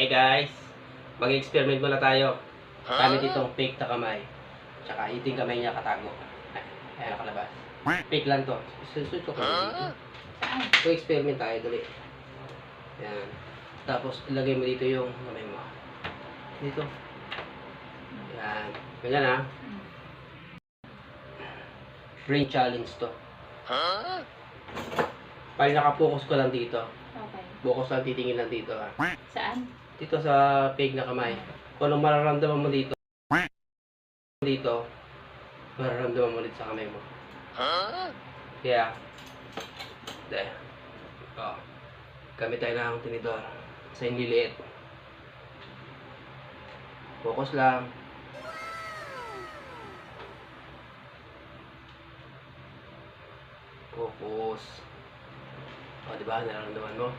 Okay guys, mag-experiment muna tayo. Gamit itong fake na kamay. Tsaka iting kamay niya katago. Ayan nakalabas. Fake lang to. Susutok ko dito. So experiment tayo dali. Ayan. Tapos ilagay mo dito yung kamay mo. Dito. Ayan. Ganyan ha. Brain challenge to. Pag nakapokus ko lang dito. Okay. Focus lang, titingin lang dito ha. Saan? Dito sa fake na kamay. Kung anong mararamdaman mo dito, mararamdaman mo dito sa kamay mo. Kaya, dahil, gamit tayo ng tinidor sa inliliit. Focus lang. Focus. O, diba? Nararamdaman mo?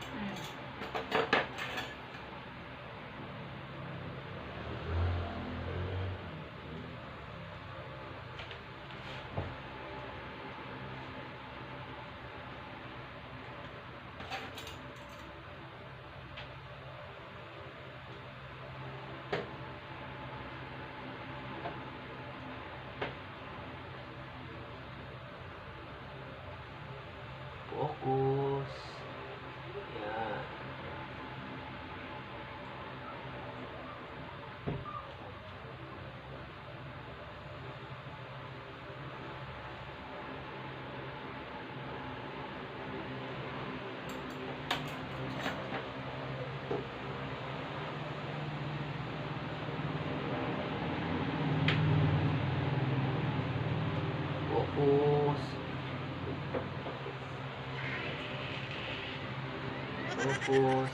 Focus. Yan. Focus. Focus.